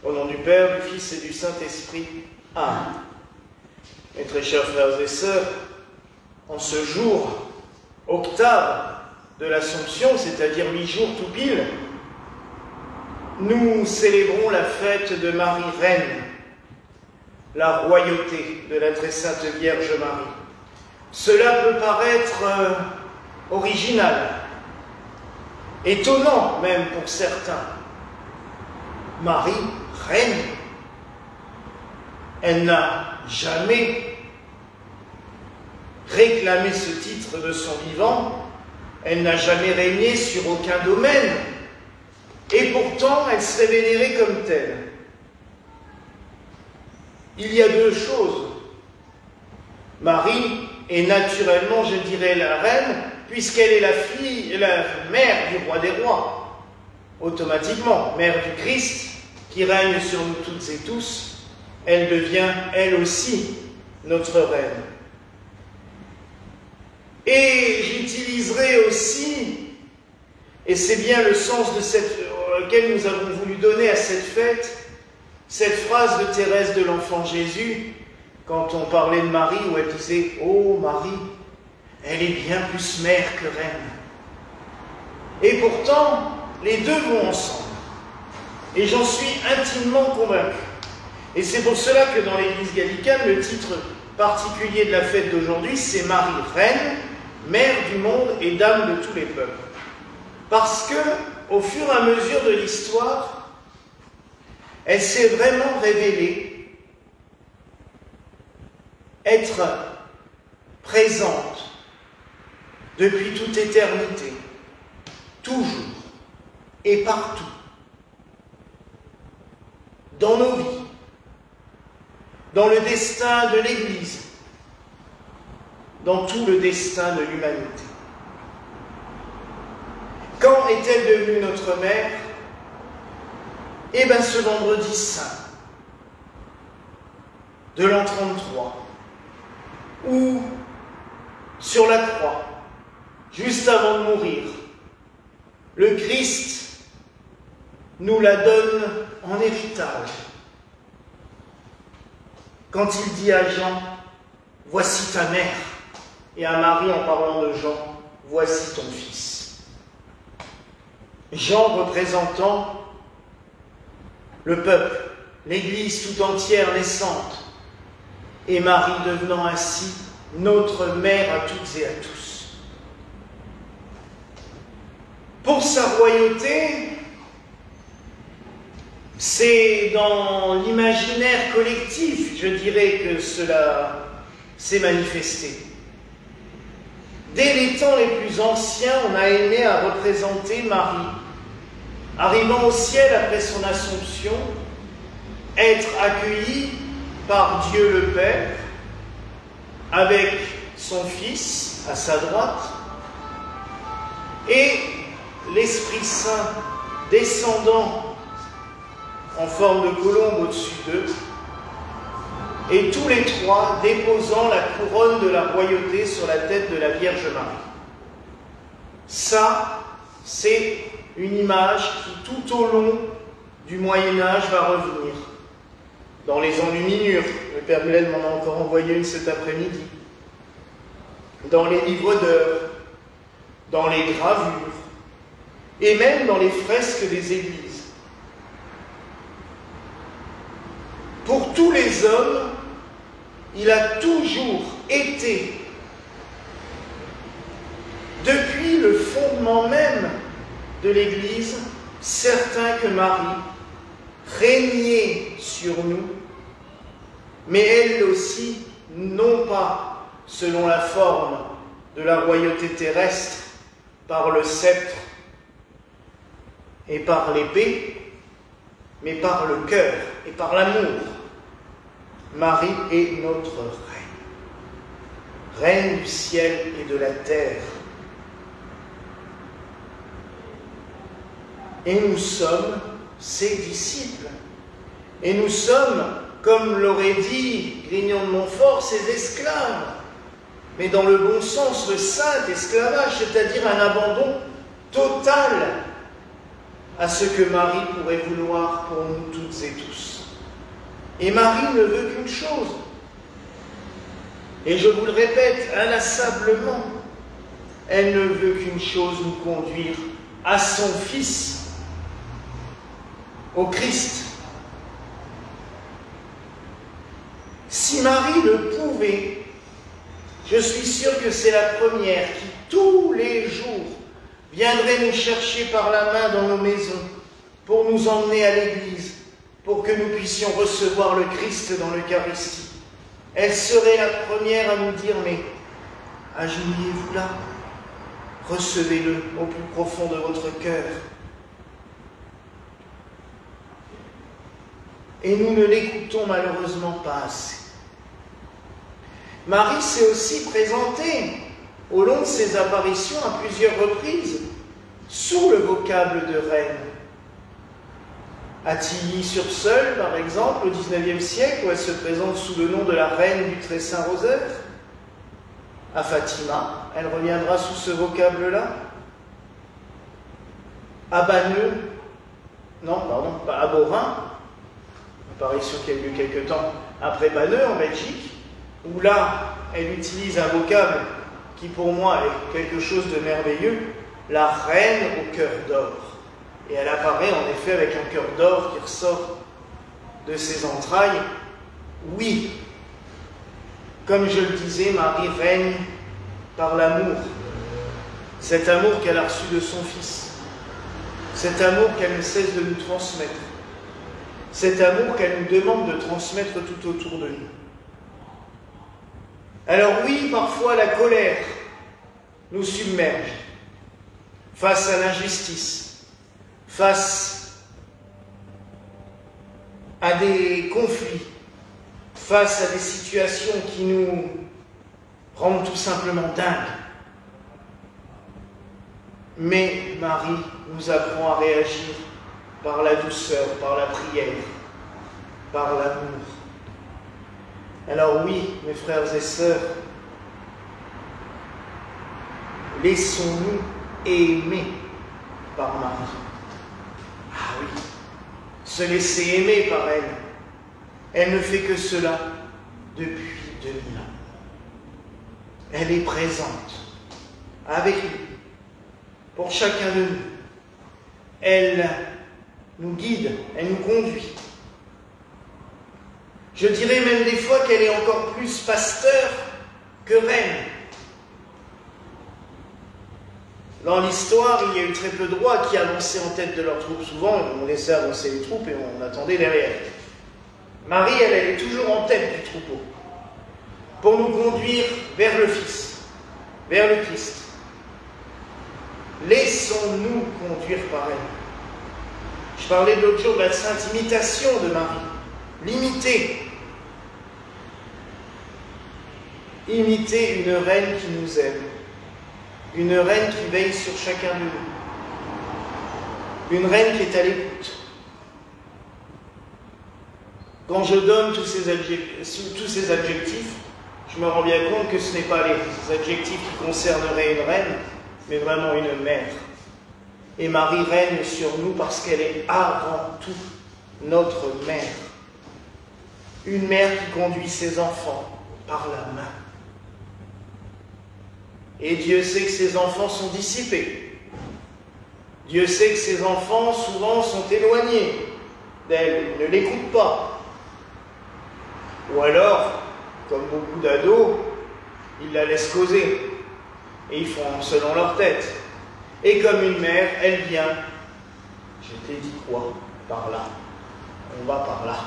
Au nom du Père, du Fils et du Saint-Esprit. Amen. Mes très chers frères et sœurs, en ce jour, octave de l'Assomption, c'est-à-dire 8 jours tout pile, nous célébrons la fête de Marie Reine, la royauté de la très sainte Vierge Marie. Cela peut paraître original, étonnant même pour certains. Marie, reine, elle n'a jamais réclamé ce titre de son vivant, elle n'a jamais régné sur aucun domaine, et pourtant elle serait vénérée comme telle. Il y a deux choses. Marie est naturellement, je dirais, la reine, puisqu'elle est la fille, la mère du roi des rois, automatiquement, mère du Christ, qui règne sur nous toutes et tous, elle devient, elle aussi, notre reine. Et j'utiliserai aussi, et c'est bien le sens de lequel nous avons voulu donner à cette fête, cette phrase de Thérèse de l'Enfant Jésus, quand on parlait de Marie, où elle disait « Oh Marie, elle est bien plus mère que reine. » Et pourtant, les deux vont ensemble. Et j'en suis intimement convaincu. Et c'est pour cela que dans l'Église gallicane, le titre particulier de la fête d'aujourd'hui, c'est Marie Reine, Mère du monde et Dame de tous les peuples. Parce que, au fur et à mesure de l'histoire, elle s'est vraiment révélée être présente depuis toute éternité, toujours et partout, dans nos vies, dans le destin de l'Église, dans tout le destin de l'humanité. Quand est-elle devenue notre mère? Eh bien, ce vendredi saint de l'an 33, où, sur la croix, juste avant de mourir, le Christ nous la donne en héritage. Quand il dit à Jean, « Voici ta mère », et à Marie, en parlant de Jean, « Voici ton fils ». Jean représentant le peuple, l'Église tout entière naissante, et Marie devenant ainsi notre mère à toutes et à tous. Pour sa royauté, c'est dans l'imaginaire collectif, je dirais, que cela s'est manifesté. Dès les temps les plus anciens, on a aimé à représenter Marie, arrivant au ciel après son Assomption, être accueillie par Dieu le Père, avec son Fils à sa droite, et l'Esprit Saint descendant en forme de colombe au-dessus d'eux, et tous les trois déposant la couronne de la royauté sur la tête de la Vierge Marie. Ça, c'est une image qui, tout au long du Moyen-Âge, va revenir. Dans les enluminures, le Père Glen m'en a encore envoyé une cet après-midi, dans les livres d'heures, dans les gravures, et même dans les fresques des églises. Pour tous les hommes, il a toujours été, depuis le fondement même de l'Église, certain que Marie régnait sur nous, mais elle aussi, non pas selon la forme de la royauté terrestre, par le sceptre et par l'épée, mais par le cœur et par l'amour. Marie est notre reine, reine du ciel et de la terre. Et nous sommes ses disciples. Et nous sommes, comme l'aurait dit Grignon de Montfort, ses esclaves. Mais dans le bon sens, le saint esclavage, c'est-à-dire un abandon total à ce que Marie pourrait vouloir pour nous toutes et tous. Et Marie ne veut qu'une chose, et je vous le répète inlassablement, elle ne veut qu'une chose, nous conduire à son Fils, au Christ. Si Marie le pouvait, je suis sûr que c'est la première qui, tous les jours, viendrait nous chercher par la main dans nos maisons pour nous emmener à l'église, pour que nous puissions recevoir le Christ dans l'Eucharistie. Elle serait la première à nous dire, mais agenouillez-vous là, recevez-le au plus profond de votre cœur. Et nous ne l'écoutons malheureusement pas assez. Marie s'est aussi présentée au long de ses apparitions à plusieurs reprises sous le vocable de reine. À Tilly-sur-Seulles, par exemple, au XIXe siècle, où elle se présente sous le nom de la reine du Très Saint Rosaire. À Fatima, elle reviendra sous ce vocable-là. À Bagneux, non, pardon, pas à Beaurain, apparition qui a eu lieu quelque temps après Bagneux, en Belgique, où là, elle utilise un vocable qui pour moi est quelque chose de merveilleux, la reine au cœur d'or. Et elle apparaît en effet avec un cœur d'or qui ressort de ses entrailles. Oui, comme je le disais, Marie règne par l'amour. Cet amour qu'elle a reçu de son Fils. Cet amour qu'elle ne cesse de nous transmettre. Cet amour qu'elle nous demande de transmettre tout autour de nous. Alors oui, parfois la colère nous submerge face à l'injustice, face à des conflits, face à des situations qui nous rendent tout simplement dingues. Mais Marie nous apprend à réagir par la douceur, par la prière, par l'amour. Alors oui, mes frères et sœurs, laissons-nous aimer par Marie. Ah oui, se laisser aimer par elle. Elle ne fait que cela depuis 2000 ans. Elle est présente avec nous, pour chacun de nous. Elle nous guide, elle nous conduit. Je dirais même des fois qu'elle est encore plus pasteur que reine. Dans l'histoire, il y a eu très peu de rois qui avançaient en tête de leurs troupes. Souvent, on laissait avancer les troupes et on attendait derrière. Marie, elle est toujours en tête du troupeau pour nous conduire vers le Fils, vers le Christ. Laissons-nous conduire par elle. Je parlais l'autre jour de la sainte imitation de Marie. L'imiter. Imiter une reine qui nous aime. Une reine qui veille sur chacun de nous. Une reine qui est à l'écoute. Quand je donne tous ces adjectifs, je me rends bien compte que ce n'est pas les adjectifs qui concerneraient une reine, mais vraiment une mère. Et Marie règne sur nous parce qu'elle est avant tout notre mère. Une mère qui conduit ses enfants par la main. Et Dieu sait que ses enfants sont dissipés. Dieu sait que ses enfants, souvent, sont éloignés d'elle, ne l'écoutent pas. Ou alors, comme beaucoup d'ados, ils la laissent causer. Et ils font selon leur tête. Et comme une mère, elle vient. Je t'ai dit quoi? Par là. On va par là.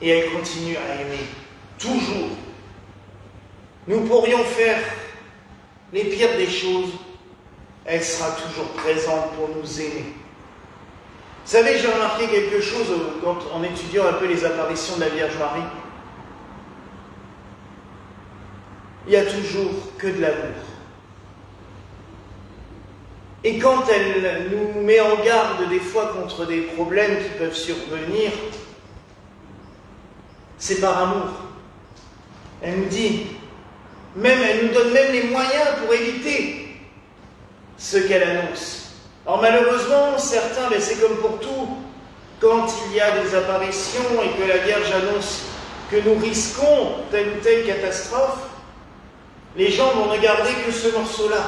Et elle continue à aimer. Toujours. Nous pourrions faire les pires des choses. Elle sera toujours présente pour nous aimer. Vous savez, j'ai remarqué quelque chose en étudiant un peu les apparitions de la Vierge Marie. Il n'y a toujours que de l'amour. Et quand elle nous met en garde des fois contre des problèmes qui peuvent survenir, c'est par amour. Elle nous dit, elle nous donne même les moyens pour éviter ce qu'elle annonce. Alors malheureusement, certains, mais c'est comme pour tout, quand il y a des apparitions et que la Vierge annonce que nous risquons telle ou telle catastrophe, les gens vont regarder que ce morceau-là.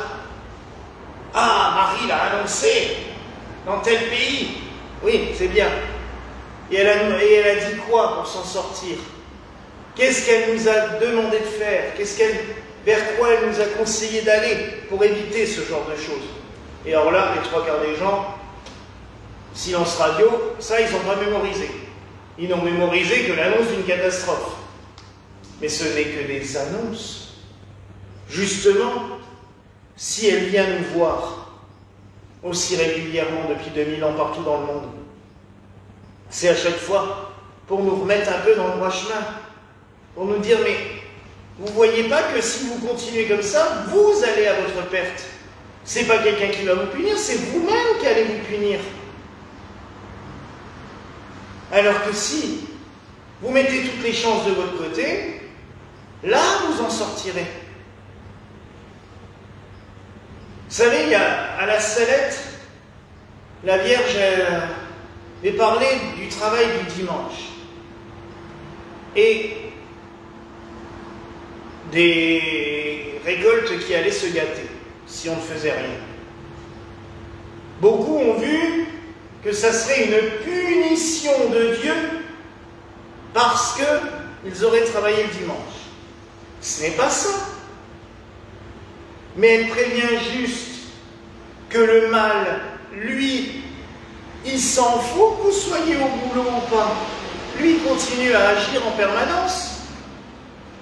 Ah, Marie l'a annoncé dans tel pays. Oui, c'est bien. Et elle a dit quoi pour s'en sortir? Qu'est-ce qu'elle nous a demandé de faire? Vers quoi elle nous a conseillé d'aller pour éviter ce genre de choses? Et alors là, les trois quarts des gens, silence radio, ça, ils n'ont pas mémorisé. Ils n'ont mémorisé que l'annonce d'une catastrophe. Mais ce n'est que des annonces. Justement, si elle vient nous voir aussi régulièrement depuis 2000 ans partout dans le monde, c'est à chaque fois pour nous remettre un peu dans le droit chemin, pour nous dire, mais vous ne voyez pas que si vous continuez comme ça, vous allez à votre perte. C'est pas quelqu'un qui va vous punir, c'est vous-même qui allez vous punir. Alors que si vous mettez toutes les chances de votre côté, là vous en sortirez. Vous savez, il y a à la Salette, la Vierge avait parlé du travail du dimanche et des récoltes qui allaient se gâter si on ne faisait rien. Beaucoup ont vu que ça serait une punition de Dieu parce qu'ils auraient travaillé le dimanche. Ce n'est pas ça. Mais elle prévient juste que le mal, lui, il s'en fout que vous soyez au boulot ou pas. Lui, il continue à agir en permanence.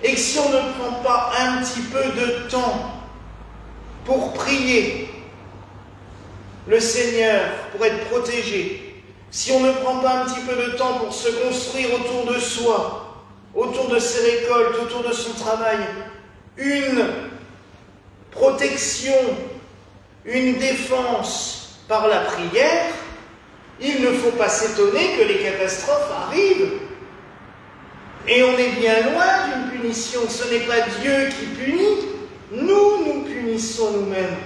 Et que si on ne prend pas un petit peu de temps pour prier le Seigneur, pour être protégé, si on ne prend pas un petit peu de temps pour se construire autour de soi, autour de ses récoltes, autour de son travail, une protection, une défense par la prière, il ne faut pas s'étonner que les catastrophes arrivent. Et on est bien loin d'une punition. Ce n'est pas Dieu qui punit, nous punissons nous-mêmes.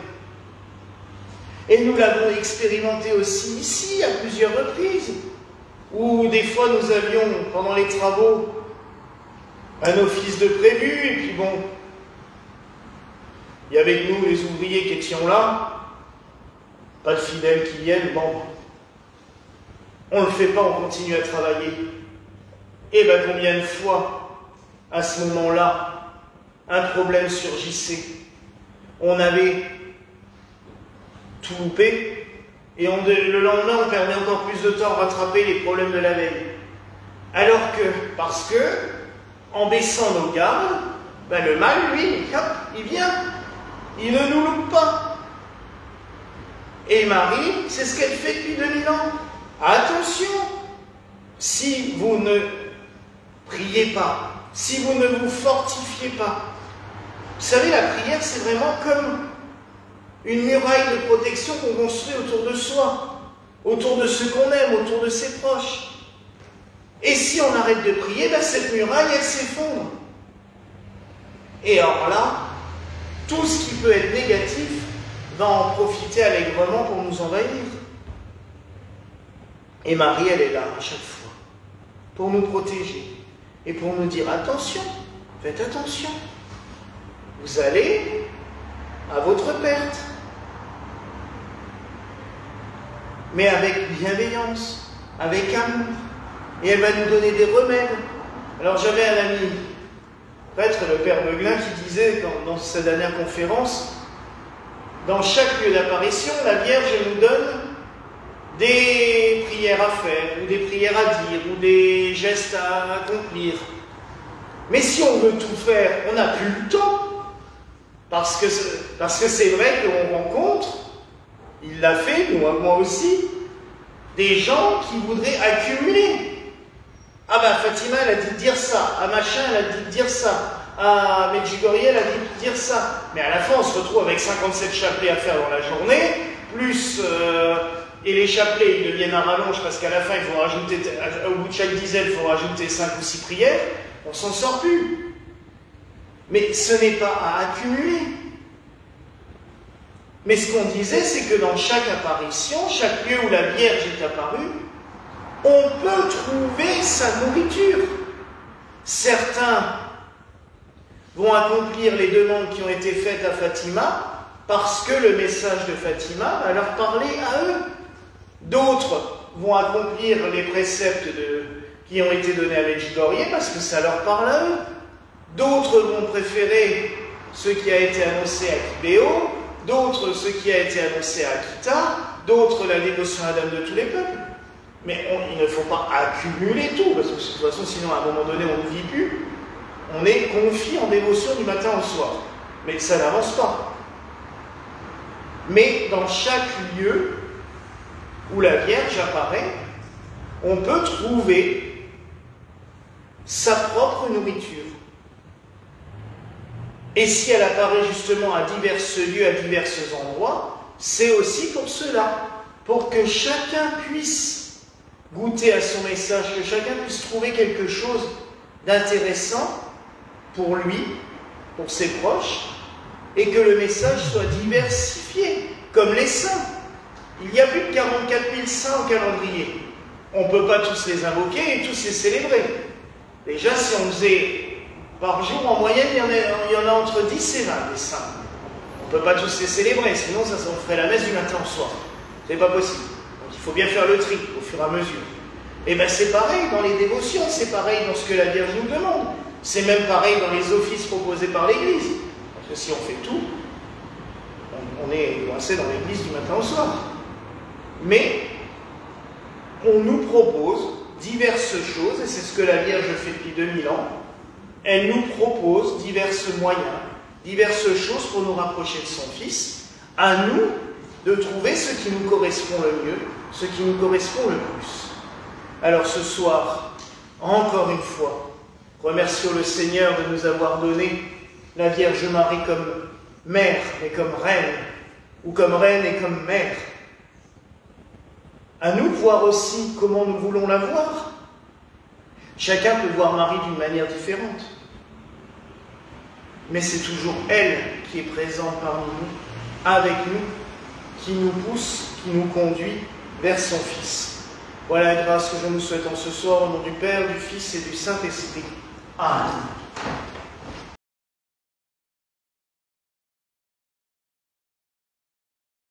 Et nous l'avons expérimenté aussi ici à plusieurs reprises, où des fois nous avions, pendant les travaux, un office de prévu, et puis bon, il y avait nous les ouvriers qui étions là, pas de fidèles qui viennent, bon, on ne le fait pas, on continue à travailler. Et bien combien de fois, à ce moment-là, un problème surgissait, on avait tout loupé, et le lendemain, on perdait encore plus de temps à rattraper les problèmes de la veille. Alors que, parce que, en baissant nos gardes, ben le mal, lui, hop, il vient. Il ne nous loupe pas. Et Marie, c'est ce qu'elle fait depuis 2000 ans. Attention, si vous ne priez pas, si vous ne vous fortifiez pas, vous savez, la prière, c'est vraiment comme une muraille de protection qu'on construit autour de soi, autour de ceux qu'on aime, autour de ses proches. Et si on arrête de prier, ben cette muraille, elle s'effondre. Et alors là, tout ce qui peut être négatif va en profiter allègrement pour nous envahir. Et Marie, elle est là à chaque fois, pour nous protéger et pour nous dire attention, faites attention, vous allez à votre perte. Mais avec bienveillance, avec amour. Et elle va nous donner des remèdes. Alors j'avais un ami prêtre, le père Beuglin, qui disait dans sa dernière conférence, dans chaque lieu d'apparition, la Vierge nous donne des prières à faire, ou des prières à dire, ou des gestes à accomplir. Mais si on veut tout faire, on n'a plus le temps. Parce que c'est vrai qu'on rencontre, il l'a fait, moi aussi, des gens qui voudraient accumuler. Ah ben Fatima, elle a dit de dire ça. Ah machin, elle a dit de dire ça. Ah Medjugorje, elle a dit de dire ça. Mais à la fin, on se retrouve avec 57 chapelets à faire dans la journée, plus... et les chapelets, ils deviennent à rallonge parce qu'à la fin, il faut rajouter, au bout de chaque dizaine, il faut rajouter 5 ou 6 prières. On s'en sort plus. Mais ce n'est pas à accumuler. Mais ce qu'on disait, c'est que dans chaque apparition, chaque lieu où la Vierge est apparue, on peut trouver sa nourriture. Certains vont accomplir les demandes qui ont été faites à Fatima parce que le message de Fatima va leur parler à eux. D'autres vont accomplir les préceptes qui ont été donnés à Medjugorje parce que ça leur parle à eux. D'autres vont préférer ce qui a été annoncé à Kibéo, d'autres ce qui a été annoncé à Akita, d'autres la dévotion à la Dame de tous les peuples. Mais il ne faut pas accumuler tout, parce que de toute façon, sinon à un moment donné, on ne vit plus. On est confié en dévotion du matin au soir. Mais ça n'avance pas. Mais dans chaque lieu où la Vierge apparaît, on peut trouver sa propre nourriture. Et si elle apparaît justement à divers lieux, à divers endroits, c'est aussi pour cela, pour que chacun puisse goûter à son message, que chacun puisse trouver quelque chose d'intéressant pour lui, pour ses proches, et que le message soit diversifié, comme les saints. Il y a plus de 44 000 saints au calendrier. On ne peut pas tous les invoquer et tous les célébrer. Déjà, si on faisait par jour, en moyenne, il y en a entre 10 et 20 des saints. On ne peut pas tous les célébrer, sinon on ferait la messe du matin au soir. C'est pas possible. Donc il faut bien faire le tri au fur et à mesure. Et bien c'est pareil dans les dévotions, c'est pareil dans ce que la Vierge nous demande. C'est même pareil dans les offices proposés par l'Église. Parce que si on fait tout, on est coincé dans l'Église du matin au soir. Mais on nous propose diverses choses, et c'est ce que la Vierge fait depuis 2000 ans. Elle nous propose divers moyens, diverses choses pour nous rapprocher de son Fils. À nous de trouver ce qui nous correspond le mieux, ce qui nous correspond le plus. Alors ce soir, encore une fois, remercions le Seigneur de nous avoir donné la Vierge Marie comme mère et comme reine, ou comme reine et comme mère. À nous de voir aussi comment nous voulons la voir. Chacun peut voir Marie d'une manière différente. Mais c'est toujours elle qui est présente parmi nous, avec nous, qui nous pousse, qui nous conduit vers son Fils. Voilà la grâce que je nous souhaite en ce soir, au nom du Père, du Fils et du Saint-Esprit. Amen.